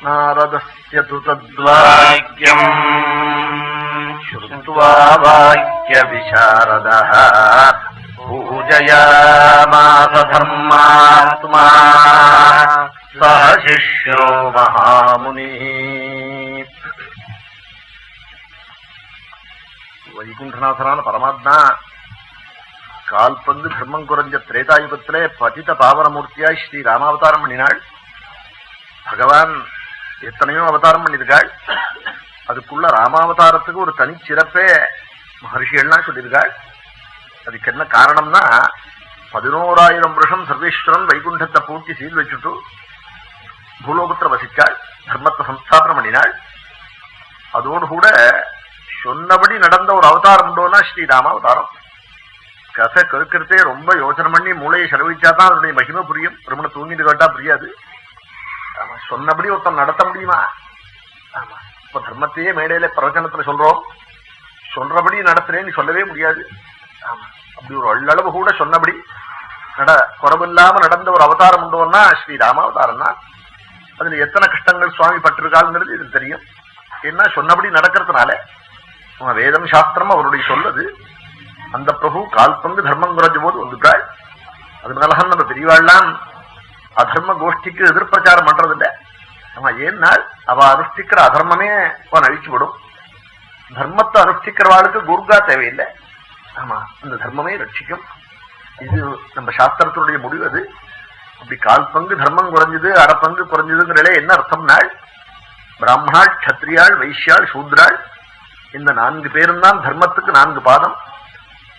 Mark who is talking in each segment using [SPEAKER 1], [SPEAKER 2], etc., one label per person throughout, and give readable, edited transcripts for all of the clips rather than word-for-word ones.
[SPEAKER 1] நாரதஸ்ய து தத்வாக்யம் ஸ்ருத்வா வாக்ய விசாரதः பூஜயாமாஸ தர்மாத்மா சஹ சிஷ்யோ மகாமுனிः. வைகுண்டநாதனான பரமாத்மா கால்பந்து தர்மம் குறைஞ்ச திரேதாயுகத்திலே பதித பாவனமூர்த்தியாய் ஸ்ரீ ராமாவதாரம் பண்ணினாள். பகவான் எத்தனையோ அவதாரம் பண்ணியிருக்காள். அதுக்குள்ள ராமாவதாரத்துக்கு ஒரு தனிச்சிறப்பே மகர்ஷிகள்லாம் சொல்லியிருக்காள். அதுக்கு என்ன காரணம்னா 11,000 வருஷம் சர்வேஸ்வரன் வைகுண்டத்தை பூர்த்தி சீல் வச்சுட்டு பூலோகத்துல வசிச்சாள். தர்மத்தை சம்ஸ்தாபனம் பண்ணினாள். அதோடு கூட சொன்னபடி நடந்த ஒரு அவதாரம் உண்டோன்னா ஸ்ரீ ராமாவதாரம். கதை கேட்கறதே ரொம்ப யோசனை பண்ணி மூளையை செலவழிச்சாதான் அதனுடைய மகிமை புரியும். பிரம்மனை தூங்கிட்டு கேட்டா புரியாது. ஆமா, சொன்னபடி ஒருத்தன் நடத்த முடியுமா? ஆமா, இப்ப தர்மத்தையே மேடையில பிரவச்சனத்துல சொல்றோம், சொல்றபடி நடத்துறேன்னு சொல்லவே முடியாது. ஆமா, அப்படி ஒரு அள்ளளவு கூட சொன்னபடி குறவில்லாம நடந்த ஒரு அவதாரம் உண்டோன்னா ஸ்ரீ ராமாவதாரம் தான். அதுல எத்தனை கஷ்டங்கள் சுவாமி பட்டிருக்காங்கிறது இது தெரியும். ஏன்னா சொன்னபடி நடக்கிறதுனால வேதம் சாஸ்திரம் அவருடைய சொல்லது. அந்த பிரபு கால்பந்து தர்மம் குறைஞ்ச போது வந்துட்டாள். அதனாலதான் நம்ம பெரியவாள்லாம் அதர்ம கோஷ்டிக்கு எதிர்பிரச்சாரம் பண்றதில்லை. ஆமா, ஏன்னா அவ அனுஷ்டிக்கிற அதர்மமே அழிச்சுவிடும். தர்மத்தை அனுஷ்டிக்கிறவாளுக்கு குர்கா தேவையில்லை. ஆமா, அந்த தர்மமே ரட்சிக்கும். இது நம்ம சாஸ்திரத்தினுடைய முடிவு. அது அப்படி கால் பங்கு தர்மம் குறைஞ்சது, அரை பங்கு குறைஞ்சதுங்கிறே என்ன அர்த்தம்னாள், பிராமணாள், கத்திரியாள், வைசியாள், சூத்ராள், இந்த 4 பேரும் தான் தர்மத்துக்கு 4 பாதம்.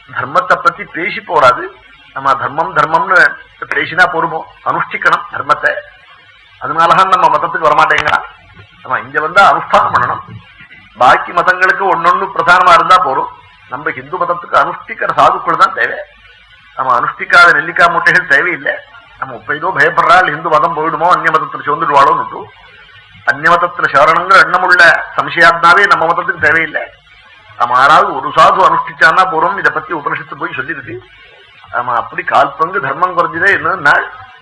[SPEAKER 1] தர்மத்தை பத்தி பேசி போறாது. நம்ம தர்மம் தர்மம்னு பேசினா போருமோ, அனுஷ்டிக்கணும் தர்மத்தை. அதனாலதான் நம்ம மதத்துக்கு வரமாட்டேங்கிறான். நம்ம இங்க வந்தா அனுஷ்டானம் பண்ணணும். பாக்கி மதங்களுக்கு ஒன்னொன்னு பிரதானமா இருந்தா போறோம். நம்ம ஹிந்து மதத்துக்கு அனுஷ்டிக்கிற சாதுக்கள் தான் தேவை. நம்ம அனுஷ்டிக்காத நெல்லிக்காய் மூட்டைகள் தேவையில்லை. நம்ம இப்ப ஏதோ பயப்படுறாள் ஹிந்து மதம் போயிடுமோ, அந்நிய மதத்துல சேர்ந்துடுவாளோன்னு. அந்நிய மதத்துல சேரணுங்கிற எண்ணமுள்ள சம்சயாத்மாவே நம்ம மதத்துக்கு தேவையில்லை. நம்ம யாராவது ஒரு சாது அனுஷ்டிச்சான்னா போறோம். இதை பத்தி உபனிஷத்து போய் சொல்லியிருக்கு. ஆமா, அப்படி கால் பங்கு தர்மம் குறைஞ்சதே என்ன,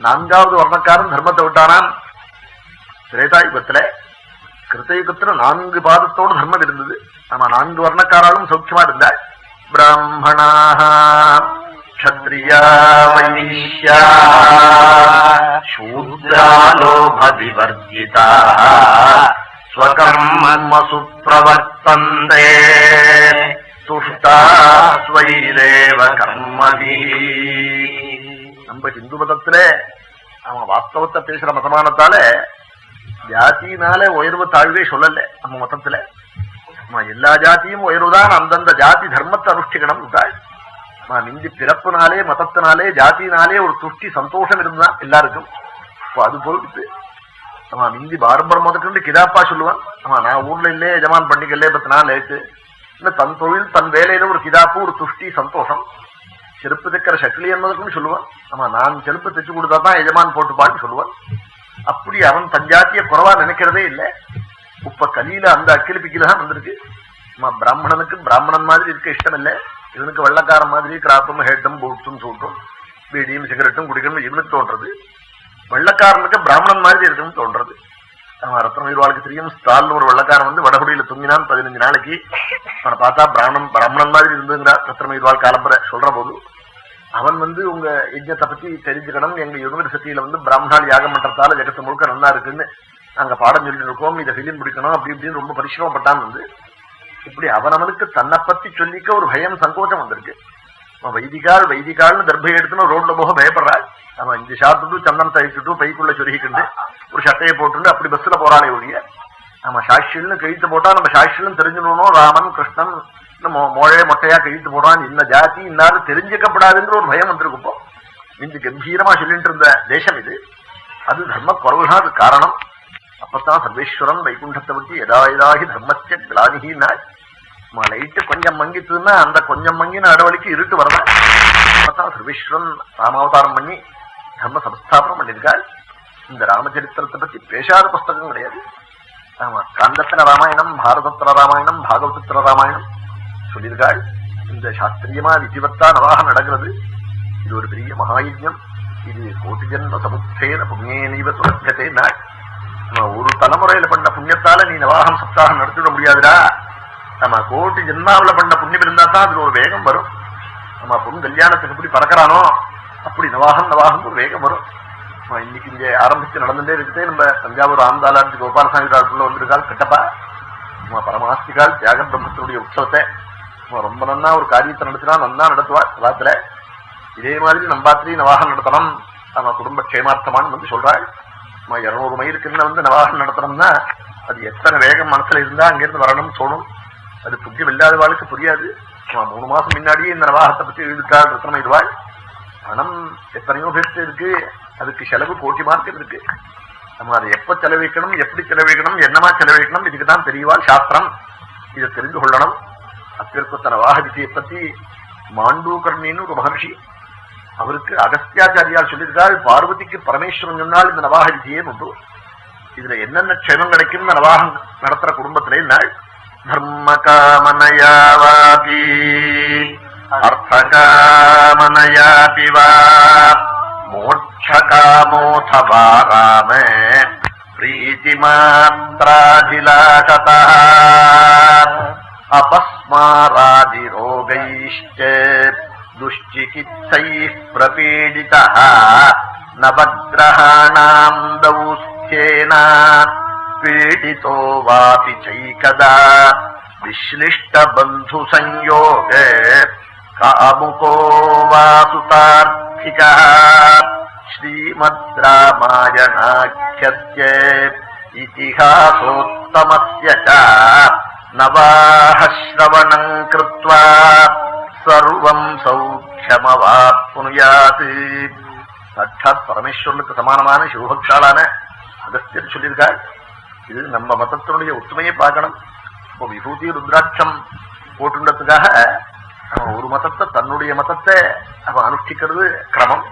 [SPEAKER 1] 4வது வர்ணக்காரன் தர்மத்தை விட்டானான். திரேதாயுகத்துல கிருத்தயுகத்துல 4 பாதத்தோடு தர்மம் இருந்தது. ஆமா, 4 வர்ணக்காராலும் சௌக்கியமா இருந்தாள். பிராமணா, க்ஷத்ரியா, வைஷ்யா, சூத்ரா, லோபவிவர்ஜிதா, ஸ்வகர்மசு பிரவர்த்தந்தே, துஷ்டா ஸ்வைரேவ கர்மவி. நம்ம ஹிந்து மதத்துல அவன் வாஸ்தவத்தை பேசுற மதமானத்தால ஜாத்தினால உயர்வு தாழ்வே சொல்லல. நம்ம மதத்துல எல்லா ஜாத்தியும் உயர்வுதான். அந்தந்த ஜாதி தர்மத்தை அனுஷ்டிக்கணும். மிந்தி பிறப்புனாலே மதத்தினாலே ஜாத்தினாலே ஒரு துஷ்டி சந்தோஷம் இருந்தான் எல்லாருக்கும். அது போயிட்டு ஆமா, மிந்தி பார்பர் முதற்கொண்டு கிதாப்பா சொல்லுவான். ஆமா, நான் ஊர்ல இல்லே எஜமான் பண்ணிக்கலே 10 நாள் லேட்டு. இன்னும் தன் தொழில் தன் வேலையில ஒரு கிதாப்பு, ஒரு துஷ்டி சந்தோஷம். செருப்பு தைக்கிற சக்கிலியன் முதற்கொண்டு சொல்லுவான். ஆமா, நான் செருப்பு தைச்சு கொடுத்தாதான் எஜமான் போட்டுப்பான்னு சொல்லுவான். அப்படி அவன் தன் ஜாத்திய குறைவா நினைக்கிறதே இல்லை. இப்ப கலியில அந்த அக்கிலி பிக்கில தான் வந்திருக்கு. பிராமணனுக்கு பிராமணன் மாதிரி இருக்க இஷ்டம் இல்லை. இவனுக்கு வெள்ளக்காரன் மாதிரி கிராப்பும் ஹெட்டும் பூட்ஸும் சூட்டும் பீடியும் சிகரெட்டும் குடிக்கணும் இவனுக்கு தோன்றது. வெள்ளக்காரனுக்கு பிராமணன் மாதிரி இருக்குன்னு தோன்றது. ரத்னமயிர்வாளுக்கு தெரியும். ஸ்டால் ஒரு வெள்ளக்காரன் வந்து வடகுடியில தூங்கினான் 15 நாளைக்கு. அவனை பார்த்தா பிராமணன் மாதிரி இருந்துங்கிறா ரத்னமயிர்வாள் காலம்பரை சொல்ற போது. அவன் வந்து உங்க யஜ்ஞத்தை பத்தி தெரிஞ்சுக்கணும், எங்க யூனிவர்சிட்டியில வந்து பிராமணால் யாகம் பண்றதால ஜெகத்து முழுக்க நல்லா இருக்குன்னு நாங்க பாடம் சொல்லிட்டு இருக்கோம், இதை பிலிம் பிடிக்கணும் அப்படி இப்படின்னு ரொம்ப பரிசிரமப்பட்டான். வந்து இப்படி அவனவனுக்கு தன்னை பத்தி சொல்லிக்க ஒரு பயம் சங்கோச்சம் வந்திருக்கு. வைதிகால்னு தர்பை எடுத்துன்னு ரோட்ல போக பயப்படுறாள். அவன் இங்க சாப்பிட்டுட்டு சந்தனத்தை அழிச்சுட்டு பைக்குள்ள சொருகிக்கிண்டு ஒரு சட்டையை போட்டு அப்படி பஸ்ல போறாளே ஒழிய நம்ம சாட்சியல்னு கழித்து போட்டா நம்ம சாட்சியல்னு தெரிஞ்சுக்கணும். ராமன் கிருஷ்ணன் மொட்டையா கழித்து போடுறான். இந்த ஜாதி இன்னாரும் தெரிஞ்சுக்கப்படாதுங்கிற ஒரு பயம் வந்திருக்குப்போ. இந்த கம்பீரமா சொல்லிட்டு இருந்த தேசம் இது. அது தர்ம குறவுதான் அது காரணம். அப்பத்தான் சர்வேஸ்வரன் வைகுண்டத்தை விட்டு எதாயதாகி தர்மத்திய கிளானிகினாள். லைட்டு கொஞ்சம் மங்கிட்டுன்னா அந்த கொஞ்சம் மங்கின அடவழிக்கு இருட்டு வரதான். அப்பத்தான் சர்வேஸ்வரன் ராமாவதாரம் பண்ணி தர்ம சம்ஸ்தாபனம் பண்ணியிருக்காள். இந்த ராமச்சரித்திரத்தை பத்தி பேசாத புஸ்தகம் கிடையாது. ஆமா, காந்தத்திர ராமாயணம், பாரதத்திர ராமாயணம், பாகவதத்திர ராமாயணம் சொல்லியிருக்காள். இந்த சாஸ்திரியமா விதிவத்தா நவாக நடக்கிறது. இது ஒரு பெரிய மகாயஜ்யம். இது கோட்டி ஜன்ம சமுச்சேன புண்ணியனீவ சுரக்கத்தை நாள். ஒரு தலைமுறையில பண்ண புண்ணியத்தால நீ நவாகம் சப்தாகம் நடத்திட முடியாதுடா. நம்ம கோட்டி ஜென்மாவில பண்ண புண்ணியம் இருந்தா தான் அதுல ஒரு வேகம் வரும். நம்ம பொண்ணு கல்யாணத்துக்கு எப்படி பறக்கிறானோ அப்படி நவாகம் ஒரு வேகம் வரும். இன்னைக்கு இங்க ஆரம்பிச்சு நடந்துட்டே இருக்குது. நம்ம தஞ்சாவூர் ஆந்தாலாஜி கோபாலசாமி தாழ்க்குள்ள வந்திருக்காள் கட்டப்பா. பரமாஸ்திகால் தியாக பிரம்மத்தினுடைய உற்சவத்தை ரொம்ப நன்னா ஒரு காரியத்தை நடத்தினா நன்னா நடத்துவாள். ராத்திர இதே மாதிரி நம்பாத்திரி நவாகம் நடத்தணும், நம்ம குடும்ப க்ஷேமார்த்தமானு வந்து சொல்றாள். 200 மைலுக்குன்னு வந்து நவாகம் நடத்தணும்னா அது எத்தனை வேகம் மனசுல இருந்தா அங்கிருந்து வரணும்னு தோணும். அது புத்தியம் இல்லாத வாழ்க்கை புரியாது. 3 மாசம் முன்னாடியே இந்த நவாகத்தை பத்தி எழுதிட்டாள் ரத்னம் இதுவாள். பணம் எத்தனையோ பேருக்கு இருக்கு, அதுக்கு செலவு கோட்டி மார்க்கு இருக்கு. நம்ம அதை எப்ப செலவழிக்கணும், எப்படி செலவழிக்கணும், என்னமா செலவழிக்கணும், இதுக்குதான் தெரியவாள் சாஸ்திரம். இதை தெரிந்து கொள்ளணும். அத்திற்குத்த நவாக விதியை பத்தி மாண்டூகர்ணின்னு ஒரு மகர்ஷி, அவருக்கு அகஸ்தியாச்சாரியால் சொல்லியிருக்காள். பார்வதிக்கு பரமேஸ்வரன் சொன்னால் இந்த நவாக விதியே உண்டு. இதுல என்னென்ன க்ஷேமம் கிடைக்கும் இந்த நவாகம் நடத்துற குடும்பத்திலே நாள் தர்ம காமனயாவாபி அர்த்த காமனயாபி வா மோட்ச காமோதவா ராம பிரீதி மாத்ராதிலாசதா அபஸ்மாராதி ரோகைஷ்ச துஷ்சிகித்சைः பிரபீடிதः நவக்ரஹாணாம் தௌஸ்த்யேன பீடிதோ வாபி சைகதா விஸ்லிஷ்ட பந்து சஞ்யோக காமுகோ வாசுதார்த்திகः ஸ்ரீமத் ராமாயணாख्यस्य இதிஹாசோத்தமஸ்ய ச நவாஹ ஸ்ரவணம் கிருத்வா சர்வம் சௌக்கியமவாப்னுயாத். சாட்சாத் பரமேஸ்வரனுக்கு சமானமான சிவபக்தாளான அகஸ்தியர் சொல்லியிருக்காள். இது நம்ம மதத்தினுடைய ஒத்துமையை பார்க்கணும். இப்போ விபூதி ருத்ராட்சம் போட்டுன்றதுக்காக அவன் ஒரு மதத்தை தன்னுடைய மதத்தை அவன் அனுஷ்டிக்கிறது கிரமம்.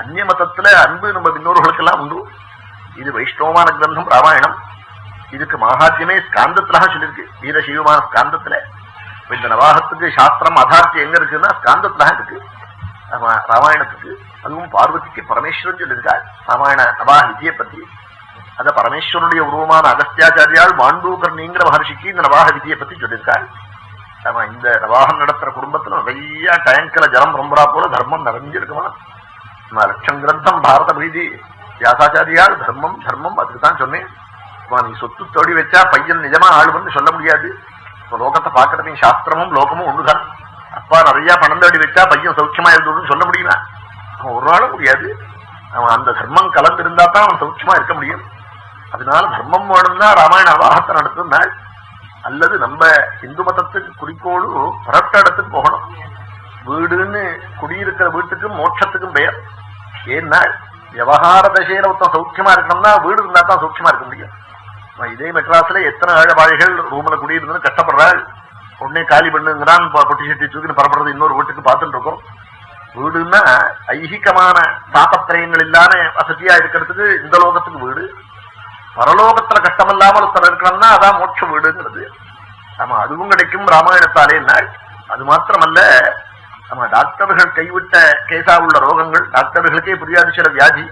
[SPEAKER 1] அந்நிய மதத்துல அன்பு நம்ம இன்னொருகளுக்கெல்லாம் உண்டு. இது வைஷ்ணவமான கிரந்தம் ராமாயணம். இதுக்கு மகாத்யமே ஸ்காந்தத்திலாக சொல்லியிருக்கு, வீரசைவமான ஸ்காந்தத்துல. இந்த நவாகத்துக்கு சாஸ்திரம் அதார்த்தி எங்க இருக்குன்னா ஸ்காந்தத்திலாக இருக்கு ராமாயணத்துக்கு. அதுவும் பார்வதிக்கு பரமேஸ்வரன் சொல்லியிருக்காள் ராமாயண நவாக விதியை பத்தி. அத பரமேஸ்வரனுடைய உருவமான அகஸ்தியாச்சாரியால் மாண்டூகர்ணிங்கிற மகர்ஷிக்கு இந்த நவாக விதியை பத்தி சொல்லியிருக்காள். இந்த நவாகம் நடத்துற குடும்பத்துல நிறைய டேங்கல ஜலம் ரொம்பரா போல தர்மம் நிறைஞ்சிருக்குமா. 1,00,000 கிரந்தம் பாரத பிரீதி வியாசாச்சாரியால் தர்மம் தர்மம் அதுக்குதான் சொன்னேன். நீ சொத்து தோடி வச்சா பையன் நிஜமா ஆளுவன்னு சொல்ல முடியாது. லோகத்தை பார்க்கறதுக்கு சாஸ்திரமும் லோகமும் ஒண்ணுதான். அப்பா நிறைய பணம் தேடி வச்சா பையன் சௌக்கியமா இருந்ததுன்னு சொல்ல முடியுமா? அவன் ஒரு நாளும் முடியாது. அவன் அந்த தர்மம் கலந்து இருந்தா தான் அவன் சௌக்கியமா இருக்க முடியும். அதனால தர்மம் வேணும்னா ராமாயண அவாகத்தை நடத்துனாள். அல்லது நம்ம இந்து மதத்துக்கு குறிக்கோடு பரட்ட இடத்துக்கு போகணும். வீடுன்னு குடியிருக்கிற வீட்டுக்கும் மோட்சத்துக்கும் பெயர். ஏன்னா விவகார தசையில ஒருத்தன் சௌக்கியமா இருக்கணும்னா வீடு இருந்தா தான் சௌக்கியமா இருக்க முடியும். இதே மெட்ராஸ்ல எத்தனை ஏழைபாழிகள் ரூம்ல குடியிருந்து கஷ்டப்படுறாள். உடனே காலி பண்ணுங்கிறான், பொட்டி சட்டி தூக்கின்னு பரப்படுறது இன்னொரு வீட்டுக்கு பார்த்துட்டு இருக்கோம். வீடுன்னா ஐகிகமான தாபத்திரயங்கள் இல்லாம வசதியா இருக்கிறதுக்கு இந்த லோகத்துக்கு வீடு. பரலோகத்துல கஷ்டம் இல்லாமல் ஒருத்தர் இருக்கணும்னா அதான் மோட்ச வீடுங்கிறது. ஆமா, அதுவும் கிடைக்கும் ராமாயணத்தாலே. நாள் அது மாத்திரமல்ல, நம்ம டாக்டர்கள் கைவிட்ட கேசா உள்ள ரோகங்கள் டாக்டர்களுக்கே புரியாது சில வியாதி